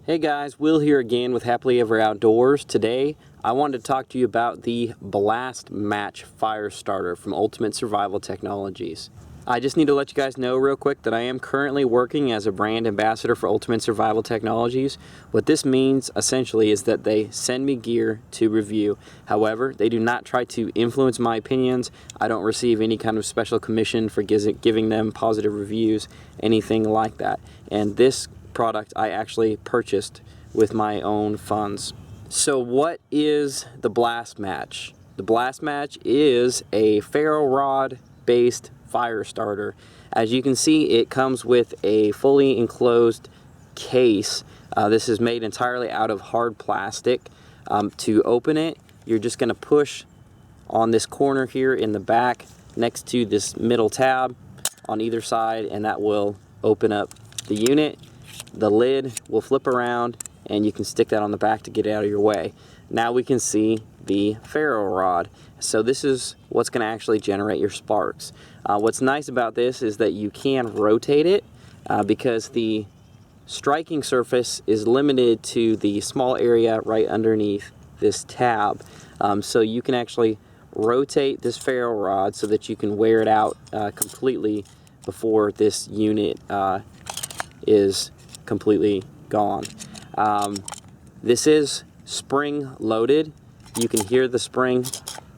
Hey guys, Will here again with Happily Ever Outdoors. Today I wanted to talk to you about the Blastmatch fire starter from Ultimate Survival Technologies. I just need to let you guys know real quick that I am currently working as a brand ambassador for Ultimate Survival Technologies. What this means essentially is that they send me gear to review. However, they do not try to influence my opinions. I don't receive any kind of special commission for giving them positive reviews, anything like that. And this product I actually purchased with my own funds. So what is the Blastmatch? The Blastmatch is a ferro rod based fire starter. As you can see, it comes with a fully enclosed case. This is made entirely out of hard plastic. To open it, you're just going to push on this corner here in the back next to this middle tab on either side, and that will open up the unit. The lid will flip around and you can stick that on the back to get it out of your way. Now we can see the ferro rod. So this is what's going to actually generate your sparks. What's nice about this is that you can rotate it because the striking surface is limited to the small area right underneath this tab. So you can actually rotate this ferro rod so that you can wear it out completely before this unit is completely gone. This is spring loaded. You can hear the spring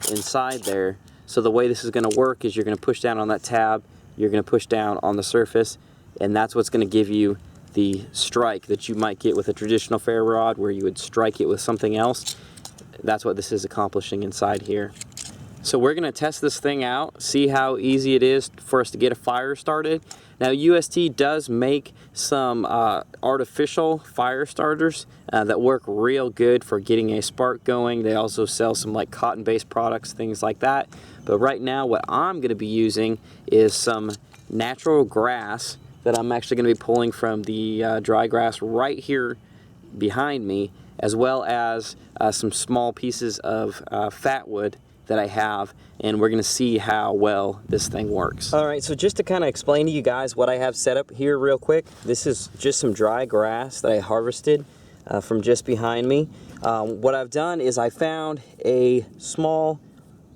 inside there. So the way this is going to work is you're going to push down on that tab, you're going to push down on the surface, and that's what's going to give you the strike that you might get with a traditional ferro rod where you would strike it with something else. That's what this is accomplishing inside here. So we're going to test this thing out, see how easy it is for us to get a fire started. Now UST does make some artificial fire starters that work real good for getting a spark going. They also sell some like cotton-based products, things like that. But right now what I'm going to be using is some natural grass that I'm actually going to be pulling from the dry grass right here behind me, as well as some small pieces of fat wood that I have, and we're gonna see how well this thing works. All right, so just to kind of explain to you guys what I have set up here real quick, this is just some dry grass that I harvested from just behind me. What I've done is I found a small,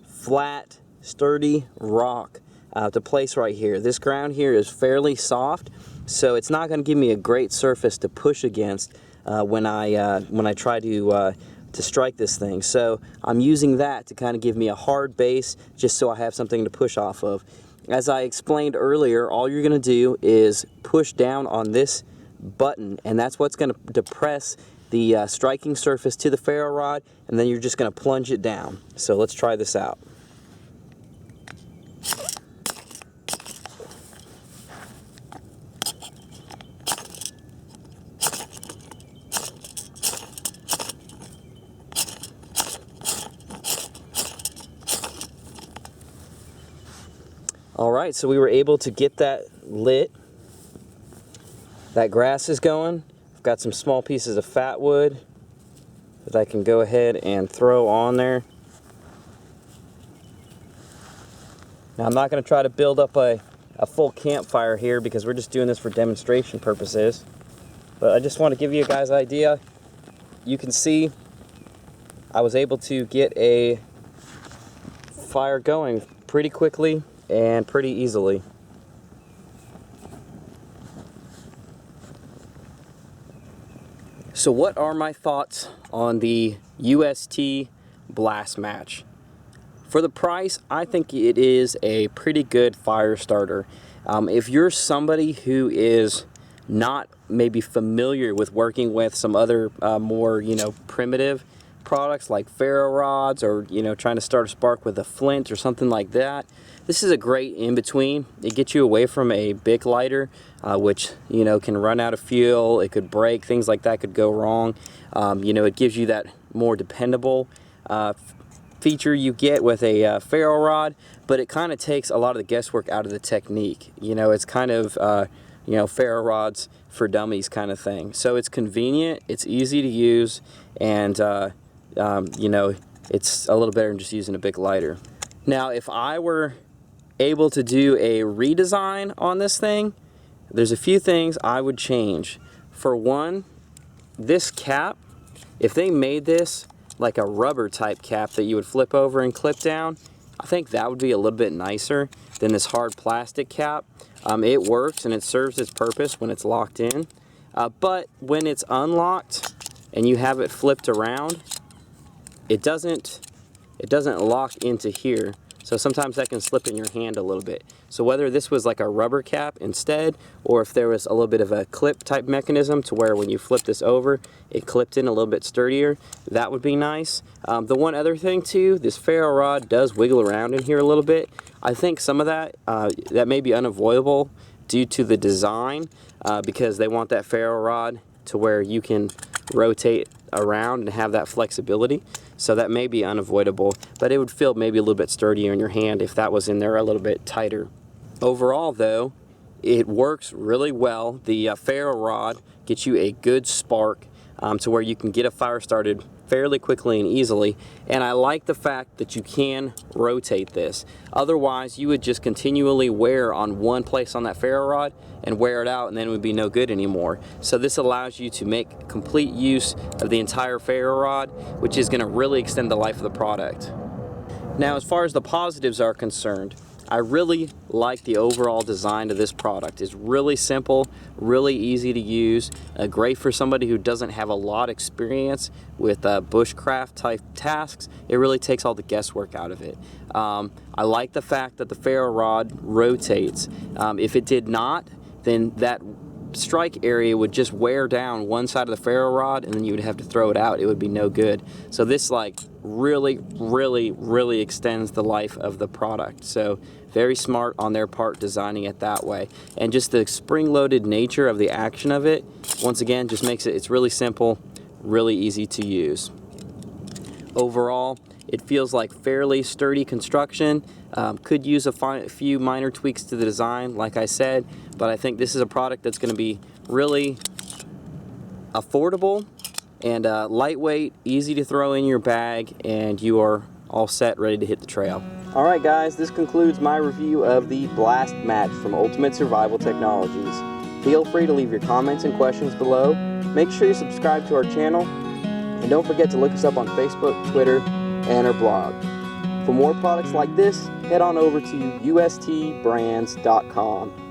flat, sturdy rock to place right here. This ground here is fairly soft, so it's not gonna give me a great surface to push against when I try to strike this thing. So I'm using that to kind of give me a hard base just so I have something to push off of. As I explained earlier, all you're going to do is push down on this button, and that's what's going to depress the striking surface to the ferro rod, and then you're just going to plunge it down. So let's try this out. Alright, so we were able to get that lit. That grass is going. I've got some small pieces of fat wood that I can go ahead and throw on there. Now I'm not going to try to build up a full campfire here because we're just doing this for demonstration purposes. But I just want to give you guys an idea. You can see I was able to get a fire going pretty quickly and pretty easily. So what are my thoughts on the UST Blastmatch? For the price, I think it is a pretty good fire starter. If you're somebody who is not maybe familiar with working with some other more primitive products like ferro rods, or trying to start a spark with a flint or something like that, this is a great in-between. It gets you away from a Bic lighter, which can run out of fuel, it could break, things like that could go wrong. It gives you that more dependable feature you get with a ferro rod, but it kind of takes a lot of the guesswork out of the technique. It's kind of ferro rods for dummies kind of thing. So it's convenient, it's easy to use, and it's a little better than just using a Bic lighter. Now, if I were able to do a redesign on this thing, there's a few things I would change. For one, this cap, if they made this like a rubber type cap that you would flip over and clip down, I think that would be a little bit nicer than this hard plastic cap. It works and it serves its purpose when it's locked in, but when it's unlocked and you have it flipped around, it doesn't lock into here. So sometimes that can slip in your hand a little bit. So whether this was like a rubber cap instead, or if there was a little bit of a clip type mechanism to where when you flip this over, it clipped in a little bit sturdier, that would be nice. The one other thing too, this ferro rod does wiggle around in here a little bit. I think some of that, that may be unavoidable due to the design, because they want that ferro rod to where you can rotate around and have that flexibility. So that may be unavoidable, but it would feel maybe a little bit sturdier in your hand if that was in there a little bit tighter. Overall though, it works really well. The ferro rod gets you a good spark to where you can get a fire started fairly quickly and easily, and I like the fact that you can rotate this. Otherwise you would just continually wear on one place on that ferro rod and wear it out, and then it would be no good anymore. So this allows you to make complete use of the entire ferro rod, which is going to really extend the life of the product. Now as far as the positives are concerned, I really like the overall design of this product. It's really simple, really easy to use, great for somebody who doesn't have a lot of experience with bushcraft type tasks. It really takes all the guesswork out of it. I like the fact that the ferro rod rotates. If it did not, then that strike area would just wear down one side of the ferro rod and then you would have to throw it out. It would be no good. So this like really extends the life of the product. So very smart on their part designing it that way. And just the spring-loaded nature of the action of it, once again, just makes it's really simple, really easy to use. Overall, it feels like fairly sturdy construction. Could use a few minor tweaks to the design, like I said, but I think this is a product that's going to be really affordable and lightweight, easy to throw in your bag, and you are all set, ready to hit the trail. Alright guys, this concludes my review of the Blastmatch from Ultimate Survival Technologies. Feel free to leave your comments and questions below. Make sure you subscribe to our channel, and don't forget to look us up on Facebook, Twitter, and our blog. For more products like this, head on over to USTbrands.com.